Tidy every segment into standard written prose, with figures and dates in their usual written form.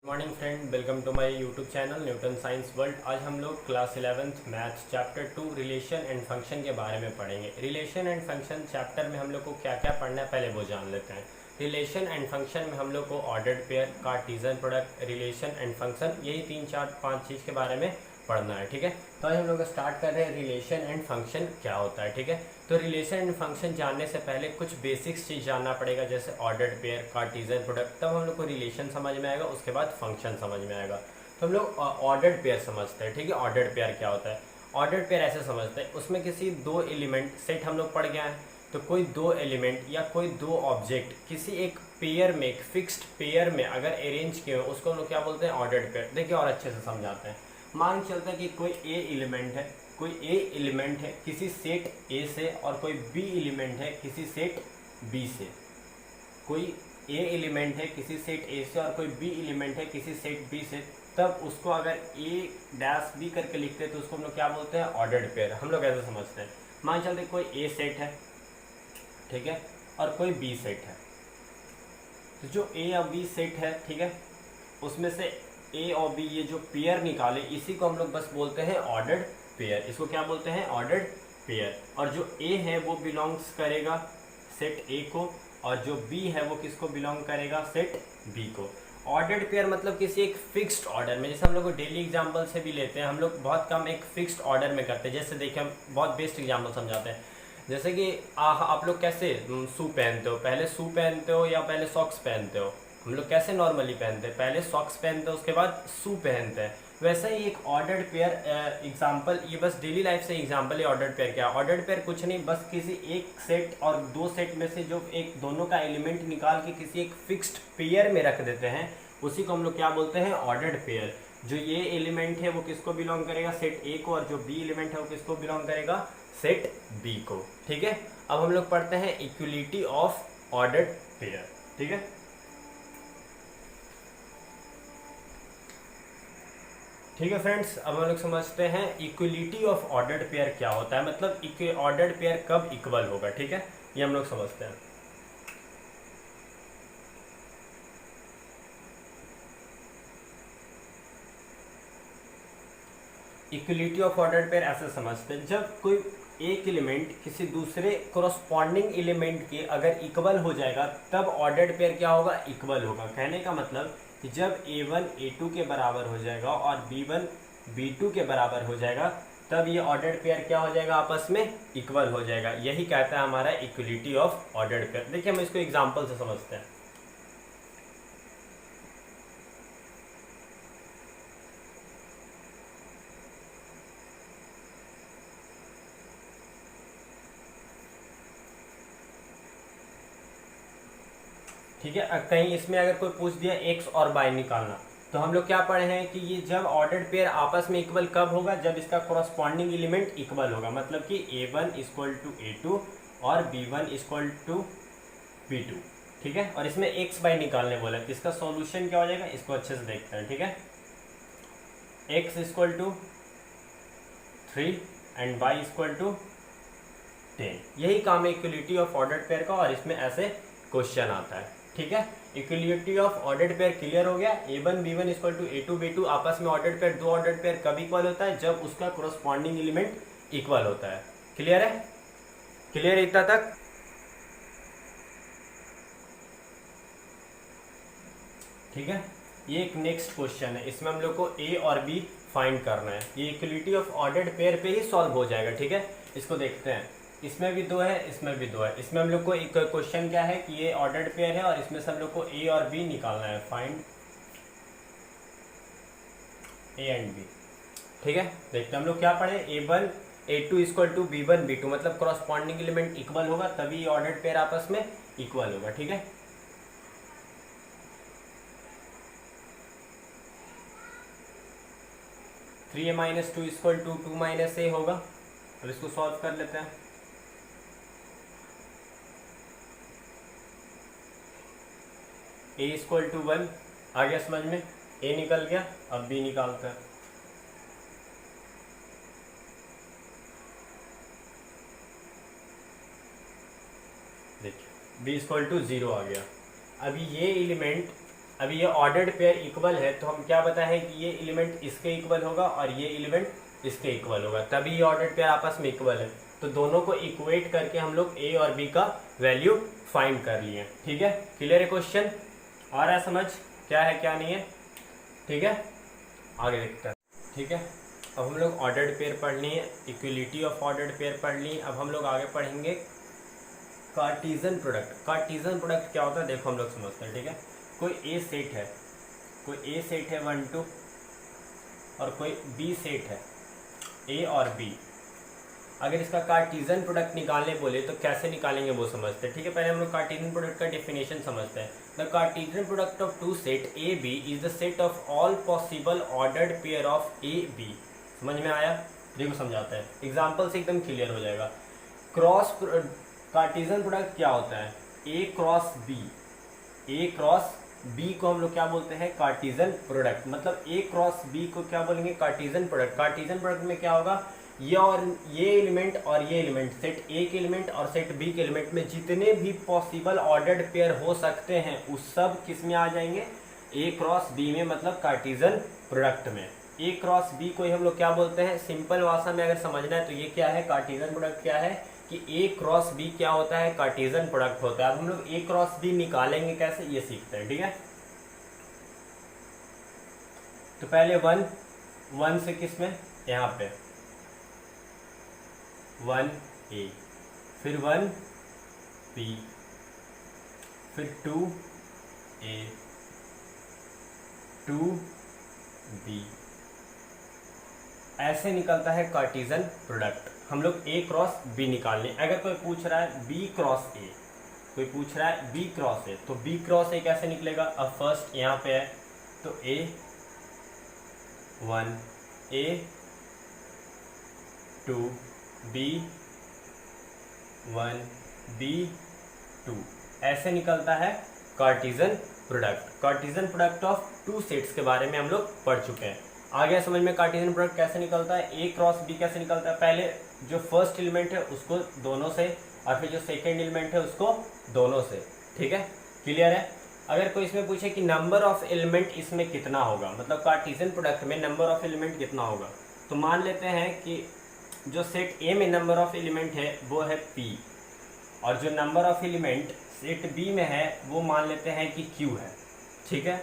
Morning friend, welcome to my YouTube channel Newton science world. आज हम लोग class 11th maths chapter 2 relation and function के बारे में पढ़ेंगे। रिलेशन एंड फंक्शन चैप्टर में हम लोग को क्या क्या पढ़ना है पहले वो जान लेते हैं। रिलेशन एंड फंक्शन में हम लोग को ordered pair, Cartesian product, relation and function, यही 3 4 5 चीज़ के बारे में पढ़ना है। ठीक है, तो आज हम लोग स्टार्ट कर रहे हैं रिलेशन एंड फंक्शन क्या होता है। ठीक है, तो रिलेशन एंड फंक्शन जानने से पहले कुछ बेसिक्स चीज़ जानना पड़ेगा, जैसे ऑर्डर्ड पेयर, कार्टेशियन प्रोडक्ट, तब हम लोग को रिलेशन समझ में आएगा, उसके बाद फंक्शन समझ में आएगा। तो हम लोग ऑर्डर्ड पेयर समझते हैं। ठीक है, ऑर्डर्ड पेयर क्या होता है? ऑर्डर्ड पेयर ऐसे समझते हैं, उसमें किसी दो एलिमेंट सेट हम लोग पढ़ गया है, तो कोई दो एलिमेंट या कोई दो ऑब्जेक्ट किसी एक पेयर में, एक फिक्स्ड पेयर में अगर अरेंज किए हो, उसको हम लोग क्या बोलते हैं? Ordered pair. देखिए और अच्छे से समझाते हैं। मान चलता है कि कोई ए एलिमेंट है किसी सेट ए से, और कोई बी एलिमेंट है किसी सेट बी से। कोई ए एलिमेंट है किसी सेट ए से और कोई बी एलिमेंट है किसी सेट बी से, तब उसको अगर ए डैश बी करके लिखते हैं तो उसको हम लोग क्या बोलते हैं? Ordered pair. हम लोग ऐसे समझते हैं। मान चलते कोई ए सेट है, ठीक है, और कोई बी सेट है। तो जो ए और बी सेट है, ठीक है, उसमें से ए और बी ये जो पेयर निकाले, इसी को हम लोग बस बोलते हैं ऑर्डर्ड पेयर। इसको क्या बोलते हैं? Ordered pair. और जो ए है वो बिलोंग्स करेगा सेट ए को, और जो बी है वो किसको बिलोंग करेगा? सेट बी को। ऑर्डर्ड पेयर मतलब किसी एक फिक्स्ड ऑर्डर में, जैसे हम लोग को डेली एग्जाम्पल से भी लेते हैं, हम लोग बहुत कम एक फिक्स्ड ऑर्डर में करते हैं। जैसे देखिए हम बहुत बेस्ट एग्जाम्पल समझाते हैं, जैसे कि आप लोग कैसे शू पहनते हो? पहले शू पहनते हो या पहले सॉक्स पहनते हो? हम लोग कैसे नॉर्मली पहनते हैं? पहले सॉक्स पहनते हैं, उसके बाद शू पहनते हैं। वैसे ही एक ऑर्डर्ड पेयर एग्जांपल, ये बस डेली लाइफ से एग्जांपल है। ऑर्डर्ड पेयर क्या है? ऑर्डर्ड पेयर कुछ नहीं, बस किसी एक सेट और दो सेट में से जो एक दोनों का एलिमेंट निकाल के किसी एक फिक्स्ड पेयर में रख देते हैं, उसी को हम लोग क्या बोलते हैं? Ordered pair. जो ये एलिमेंट है वो किसको बिलोंग करेगा? सेट ए को, और जो बी एलिमेंट है वो किसको बिलोंग करेगा? सेट बी को। ठीक है, अब हम लोग पढ़ते हैं इक्वलिटी ऑफ ऑर्डर्ड पेयर। ठीक है, ठीक है फ्रेंड्स, अब हम लोग समझते हैं इक्वलिटी ऑफ ऑर्डर्ड पेयर क्या होता है, मतलब ऑर्डर्ड पेयर कब इक्वल होगा। ठीक है, ये हम लोग समझते हैं। इक्वलिटी ऑफ ऑर्डर्ड पेयर ऐसे समझते हैं, जब कोई एक एलिमेंट किसी दूसरे कोरस्पॉन्डिंग एलिमेंट के अगर इक्वल हो जाएगा, तब ऑर्डर्ड पेयर क्या होगा? इक्वल होगा। कहने का मतलब कि जब a1 a2 के बराबर हो जाएगा और b1 b2 के बराबर हो जाएगा, तब ये ऑर्डर्ड पेयर क्या हो जाएगा? आपस में इक्वल हो जाएगा। यही कहता है हमारा इक्वलिटी ऑफ ऑर्डर्ड पेयर। देखिए हम इसको एग्जाम्पल से समझते हैं। ठीक है, कहीं इसमें अगर कोई पूछ दिया एक्स और वाई निकालना, तो हम लोग क्या पढ़े हैं कि ये जब ऑर्डर्ड पेयर आपस में इक्वल कब होगा? जब इसका कोरस्पॉन्डिंग एलिमेंट इक्वल होगा, मतलब कि a1 इक्वल टू a2 और b1 इक्वल टू b2। ठीक है, और इसमें एक्स वाई निकालने बोला है, तो इसका सॉल्यूशन क्या हो जाएगा? इसको अच्छे से देखते हैं। ठीक है, X equal to 3 and Y equal to 10। यही काम है इक्वलिटी ऑफ ऑर्डर्ड पेयर का, और इसमें ऐसे क्वेश्चन आता है। ठीक है, equality of ordered pair clear हो गया। a1 b1 equal to a2 b2 आपस में ऑर्डर्ड पेयर, दो ऑर्डर्ड पेयर कब इक्वल होता है? जब उसका कोरस्पॉन्डिंग एलिमेंट इक्वल होता है। क्लियर है? क्लियर है इतना तक? ठीक है, ये एक नेक्स्ट क्वेश्चन है, इसमें हम लोग को a और b फाइंड करना है। ये इक्वलिटी ऑफ ऑर्डर्ड पेयर पे ही सॉल्व हो जाएगा। ठीक है, इसको देखते हैं। इसमें भी दो है, इसमें भी दो है। इसमें हम लोग को एक क्वेश्चन क्या है कि ये ऑर्डर्ड पेयर है, और इसमें से हम लोग को a और b निकालना है। Find a and b। ठीक है, देखते हैं हम लोग क्या पढ़े। a1 a2 equal to b1 b2, मतलब क्रॉसपॉन्डिंग एलिमेंट इक्वल होगा तभी ऑर्डर्ड पेयर आपस में इक्वल होगा। ठीक है, 3a minus 2 equal to 2 minus a होगा। अब इसको सॉल्व कर लेते हैं। a इक्वल टू 1 आ गया समझ में, a निकल गया। अब b निकालते हैं। देखिए b इक्वल टू 0 आ गया। अभी ये एलिमेंट अभी ये ऑर्डर्ड पेयर इक्वल है तो हम क्या बताए हैं कि ये एलिमेंट इसके इक्वल होगा और ये एलिमेंट इसके इक्वल होगा, तभी ये ऑर्डर्ड पेयर आपस में इक्वल है। तो दोनों को इक्वेट करके हम लोग ए और बी का वैल्यू फाइंड कर लिए। ठीक है, क्लियर है? क्वेश्चन आ रहा है समझ, क्या है क्या नहीं है? ठीक है, आगे देखते हैं। ठीक है, अब हम लोग ऑर्डर्ड पेयर पढ़ लिए, इक्वलिटी ऑफ ऑर्डर्ड पेयर पढ़ लिए। अब हम लोग आगे पढ़ेंगे कार्टीजन प्रोडक्ट। कार्टीजन प्रोडक्ट क्या होता है देखो हम लोग समझते हैं। ठीक है, कोई ए सेट है, कोई ए सेट है 1 2 और कोई बी सेट है ए और बी। अगर इसका कार्टीजन प्रोडक्ट निकालने बोले तो कैसे निकालेंगे वो समझते हैं। ठीक है, पहले हम लोग कार्टीजन प्रोडक्ट का डेफिनेशन समझते हैं। The Cartesian product of two set A B is the set of all possible ordered pair of A B. समझ में आया? देखो समझाते हैं, एग्जाम्पल से एकदम क्लियर हो जाएगा। क्रॉस कार्टीजन प्रोडक्ट क्या होता है? A cross B. A cross B को हम लोग क्या बोलते हैं? Cartesian product. मतलब ए क्रॉस बी को क्या बोलेंगे? Cartesian product. कार्टीजन प्रोडक्ट में क्या होगा? ये और ये एलिमेंट और ये एलिमेंट, सेट ए के एलिमेंट और सेट बी के एलिमेंट में जितने भी पॉसिबल ऑर्डर्ड पेयर हो सकते हैं उस सब किस में आ जाएंगे? ए क्रॉस बी में, मतलब कार्टीजन प्रोडक्ट में। ए क्रॉस बी को ही हम लोग क्या बोलते हैं? सिंपल भाषा में अगर समझना है तो ये क्या है? कार्टीजन प्रोडक्ट क्या है कि ए क्रॉस बी क्या होता है? कार्टीजन प्रोडक्ट होता है। अब हम लोग ए क्रॉस बी निकालेंगे कैसे, ये सीखते हैं। ठीक है, तो पहले 1 से किस में? यहाँ पे 1 ए, फिर 1 बी, फिर 2 ए 2 बी। ऐसे निकलता है कार्टीजन प्रोडक्ट। हम लोग ए क्रॉस बी निकाल लें। अगर कोई पूछ रहा है बी क्रॉस ए, कोई पूछ रहा है बी क्रॉस ए, तो बी क्रॉस ए कैसे निकलेगा? अब फर्स्ट यहाँ पे है तो ए 1 ए 2 बी 1 बी 2, ऐसे निकलता है Cartesian product. Cartesian product of two sets के बारे में हम लोग पढ़ चुके हैं। आ गया समझ में कार्टीजन प्रोडक्ट कैसे निकलता है? ए क्रॉस बी कैसे निकलता है? पहले जो फर्स्ट एलिमेंट है उसको दोनों से और फिर जो सेकेंड एलिमेंट है उसको दोनों से। ठीक है, क्लियर है? अगर कोई इसमें पूछे कि नंबर ऑफ एलिमेंट इसमें कितना होगा, मतलब कार्टीजन प्रोडक्ट में नंबर ऑफ एलिमेंट कितना होगा, तो मान लेते हैं कि जो सेट ए में नंबर ऑफ एलिमेंट है वो है पी, और जो number of element set B में है वो मान लेते हैं कि क्यू है। ठीक है,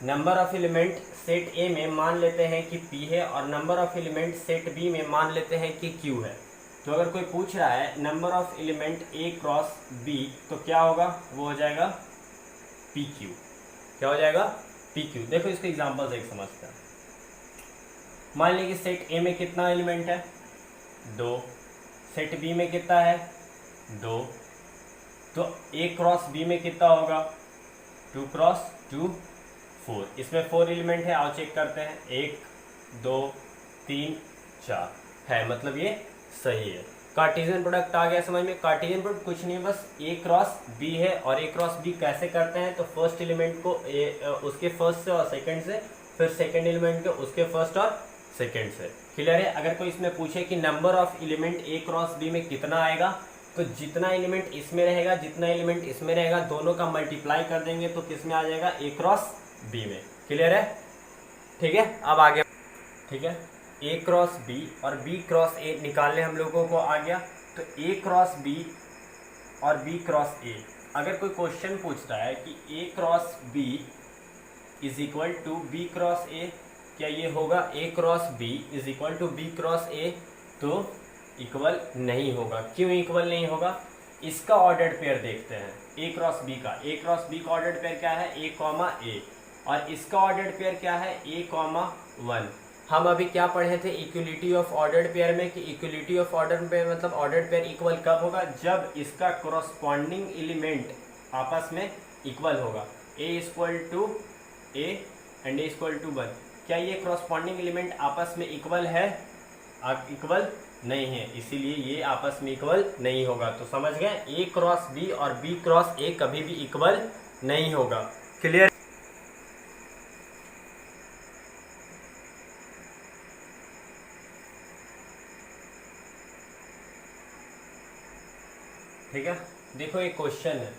number of element set A में मान लेते हैं कि पी है और number of element set B में मान लेते हैं कि क्यू है। तो अगर कोई पूछ रहा है number of element A cross B तो क्या होगा? वो हो जाएगा पी क्यू। क्या हो जाएगा? P Q. देखो इसके एग्जाम्पल से एक समझते हैं। मान लीजिए कि सेट ए में कितना एलिमेंट है? 2। सेट बी में कितना है? 2। तो ए क्रॉस बी में कितना होगा? 2 क्रॉस 2 4। इसमें 4 एलिमेंट है, आओ चेक करते हैं। 1 2 3 4 है, मतलब ये सही है। कार्टीजन प्रोडक्ट आ गया समझ में? कार्टीजन प्रोडक्ट कुछ नहीं, बस ए क्रॉस बी है। और ए क्रॉस बी कैसे करते हैं? तो फर्स्ट एलिमेंट को उसके फर्स्ट से और सेकंड से, फिर सेकंड एलिमेंट को उसके फर्स्ट और सेकंड से। क्लियर है? अगर कोई इसमें पूछे कि number of element A cross B में कितना आएगा, तो जितना एलिमेंट इसमें रहेगा जितना एलिमेंट इसमें रहेगा दोनों का मल्टीप्लाई कर देंगे तो किस में आ जाएगा? ए क्रॉस बी में। क्लियर है? ठीक है, अब आगे। ठीक है, ए क्रॉस बी और बी क्रॉस ए निकालने हम लोगों को आ गया। तो ए क्रॉस बी और बी क्रॉस ए, अगर कोई क्वेश्चन पूछता है कि A cross B is equal to B cross A, क्या ये होगा? A cross B is equal to B cross A, तो इक्वल नहीं होगा। क्यों इक्वल नहीं होगा? इसका ऑर्डर्ड पेयर देखते हैं ए क्रॉस बी का। ए क्रॉस बी का ऑर्डर्ड पेयर क्या है? ए कॉमा ए। और इसका ऑर्डर्ड पेयर क्या है? ए कॉमा 1। हम अभी क्या पढ़े थे इक्वलिटी ऑफ ऑर्डर्ड पेयर में कि इक्वलिटी ऑफ ऑर्डर्ड पेयर मतलब ऑर्डर्ड पेयर इक्वल कब होगा? जब इसका कोरस्पॉन्डिंग एलिमेंट आपस में इक्वल होगा। A equal to A and A equal to 1। क्या ये कोरस्पॉन्डिंग एलिमेंट आपस में इक्वल है? इक्वल नहीं है, इसीलिए ये आपस में इक्वल नहीं होगा। तो समझ गए, ए क्रॉस बी और बी क्रॉस ए कभी भी इक्वल नहीं होगा। क्लियर? ठीक है, देखो एक क्वेश्चन है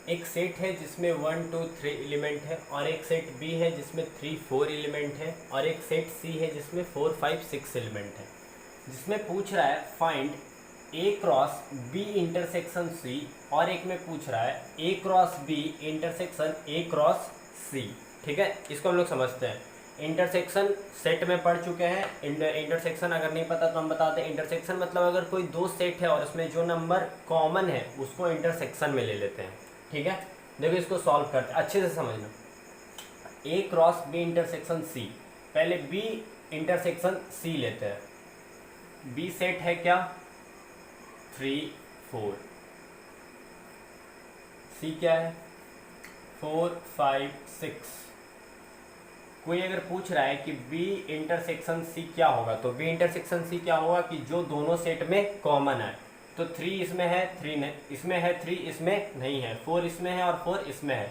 एक सेट है जिसमें 1 2 3 एलिमेंट है, और एक सेट बी है जिसमें 3 4 एलिमेंट है, और एक सेट सी है जिसमें 4 5 6 एलिमेंट है, जिसमें पूछ रहा है find A cross B intersection C, और एक में पूछ रहा है A cross B intersection A cross C. ठीक है, इसको हम लोग समझते हैं। इंटरसेक्शन सेट में पढ़ चुके हैं। इंटरसेक्शन अगर नहीं पता तो हम बताते हैं। इंटरसेक्शन मतलब अगर कोई दो सेट है और उसमें जो नंबर कॉमन है उसको इंटरसेक्शन में ले लेते हैं। ठीक है, देखो इसको सॉल्व करते हैं, अच्छे से समझना। ए क्रॉस बी इंटरसेक्शन सी, पहले बी इंटरसेक्शन सी लेते हैं। बी सेट है क्या? 3 4। सी क्या है? 4 5 6। कोई अगर पूछ रहा है कि बी इंटरसेक्शन सी क्या होगा, तो बी इंटरसेक्शन सी क्या होगा कि जो दोनों सेट में कॉमन है। तो 3 इसमें है, 3 नहीं इसमें है, 3 इसमें नहीं है, 4 इसमें है और 4 इसमें है,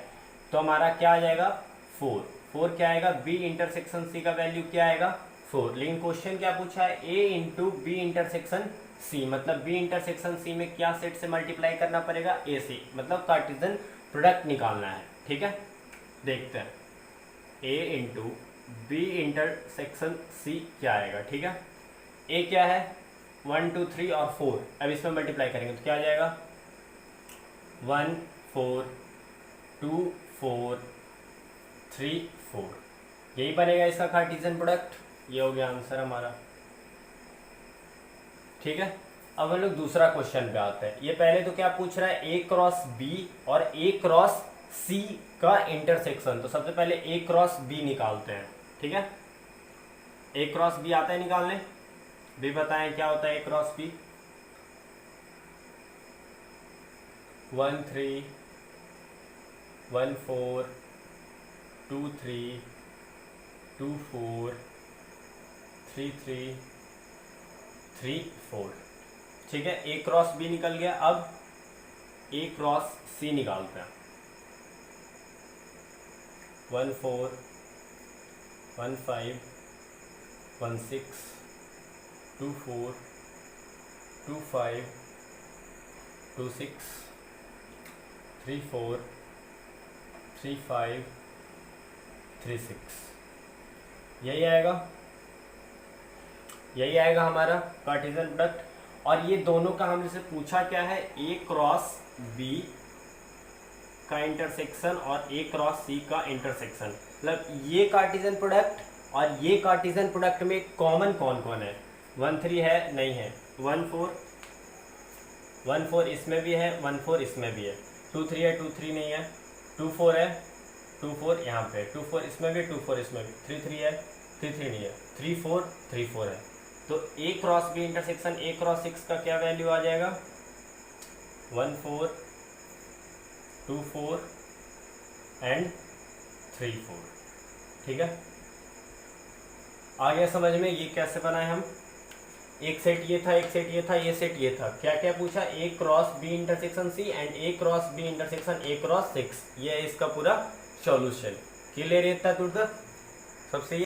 तो हमारा क्या आ जाएगा? 4। 4 क्या आएगा? बी इंटरसेक्शन सी का वैल्यू क्या आएगा? 4। लेकिन क्वेश्चन क्या पूछा है? ए इंटू बी इंटरसेक्शन सी, मतलब बी इंटरसेक्शन सी में क्या सेट से मल्टीप्लाई करना पड़ेगा? ए सी, मतलब कार्टेशियन प्रोडक्ट निकालना है। ठीक है, देखते हैं ए इंटू बी इंटरसेक्शन सी क्या आएगा। ठीक है, ए क्या है? 1 2 3 और 4। अब इसमें मल्टीप्लाई करेंगे तो क्या आ जाएगा? 1 4 2 4 3 4। यही बनेगा इसका कार्टेशियन प्रोडक्ट। ये हो गया आंसर हमारा। ठीक है, अब हम लोग दूसरा क्वेश्चन पे आते हैं। ये पहले तो क्या पूछ रहा है? ए क्रॉस बी और ए क्रॉस सी का इंटरसेक्शन। तो सबसे पहले ए क्रॉस बी निकालते हैं। ठीक है, ए क्रॉस बी आता है निकालने? भी बताएं क्या होता है ए क्रॉस बी? 1 3 1 4 2 3 2 4 3 3 3 4। ठीक है, ए क्रॉस बी निकल गया। अब ए क्रॉस सी निकालते हैं। 1 4 1 5 1 6 2 4 2 5 2 6 3 4 3 5 3 6। यही आएगा, यही आएगा हमारा कार्टेशियन प्रोडक्ट। और ये दोनों का हमने से पूछा क्या है? ए क्रॉस बी का इंटरसेक्शन और ए क्रॉस सी का इंटरसेक्शन। मतलब ये कार्टेशियन प्रोडक्ट और ये कार्टेशियन प्रोडक्ट में कॉमन कौन कौन है? 1 3 है? नहीं है। 1 4 इसमें भी है, 1 4 इसमें भी है। 2 3 है? 2 3 नहीं है। 2 4 है? 2 4 यहाँ पे। 2 4 इसमें भी, 2 4 इसमें भी। 3 3 है? 3 3 नहीं है। 3 4 3 4 है। तो A cross B intersection A cross 6 का क्या वैल्यू आ जाएगा? 1 4 2 4 एंड 3 4। ठीक है, आ गया समझ में? ये कैसे बनाए हम? एक सेट ये था, एक सेट ये था, ये सेट ये था। क्या क्या पूछा? A cross B intersection C and A cross B intersection A cross 6। ये है इसका पूरा सॉल्यूशन। क्लियर है इतना दूर तक? सबसे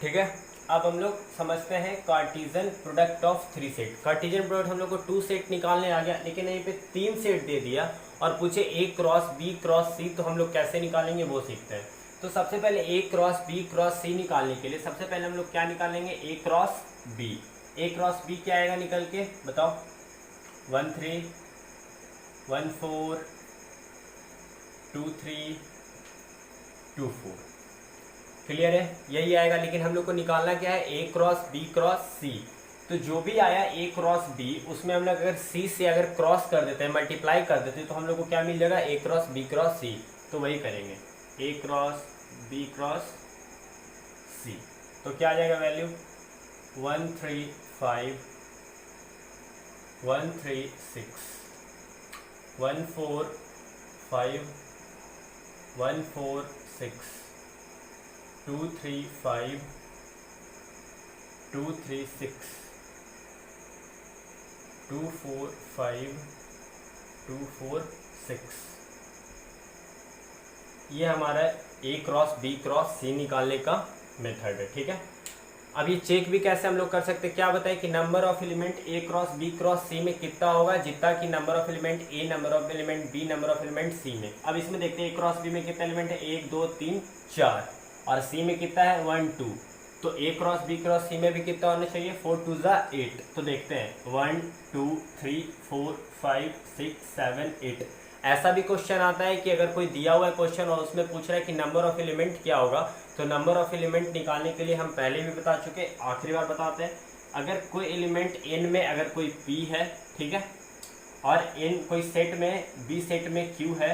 ठीक है, अब हम लोग समझते हैं Cartesian product of 3 set. Cartesian product हम लोग को 2 सेट निकालने आ गया, लेकिन यहीं पे 3 सेट दे दिया और पूछे ए क्रॉस बी क्रॉस सी, तो हम लोग कैसे निकालेंगे वो सीखते हैं। तो सबसे पहले ए क्रॉस बी क्रॉस सी निकालने के लिए सबसे पहले हम लोग क्या निकालेंगे? ए क्रॉस बी। ए क्रॉस बी क्या आएगा निकल के? बताओ। 1 3 1 4 2 3 2 4। क्लियर है? यही आएगा। लेकिन हम लोग को निकालना क्या है? ए क्रॉस बी क्रॉस सी। तो जो भी आया ए क्रॉस बी, उसमें हम लोग अगर सी से अगर क्रॉस कर देते हैं, मल्टीप्लाई कर देते हैं, तो हम लोग को क्या मिल जाएगा? ए क्रॉस बी क्रॉस सी। तो वही करेंगे, ए क्रॉस बी क्रॉस सी। तो क्या आ जाएगा वैल्यू? 1 3 5 1 3 6 1 4 5 1 4 6 2 3 5 2 3 6 2 4 5 2 4 6। ये हमारा ए क्रॉस बी क्रॉस सी निकालने का मेथड है। ठीक है, अब ये चेक भी कैसे हम लोग कर सकते हैं, क्या बताएं कि number of element A cross B cross C में कितना होगा, जितना कि number of element A, number of element B, number of element C में। अब इसमें देखते हैं ए क्रॉस बी में कितना एलिमेंट है, 1 2 3 4, और सी में कितना है 1 2। तो A cross B cross C में भी कितना होना चाहिए, 4 2 8। तो देखते हैं 1 2 3 4 5 6 7 8। ऐसा भी क्वेश्चन आता है कि अगर कोई दिया हुआ है क्वेश्चन और उसमें पूछ रहा है कि नंबर ऑफ एलिमेंट क्या होगा, तो नंबर ऑफ एलिमेंट निकालने के लिए हम पहले भी बता चुके, आखिरी बार बताते हैं। अगर कोई एलिमेंट n में अगर कोई p है, ठीक है, और n कोई सेट में b सेट में q है,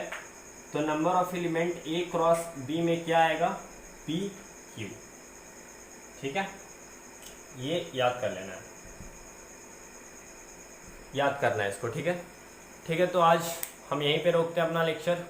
तो number of element a cross b में क्या आएगा, p q। ठीक है, ये याद कर लेना है, याद करना है इसको। ठीक है, ठीक है, तो आज हम यहीं पे रोकते हैं अपना लेक्चर।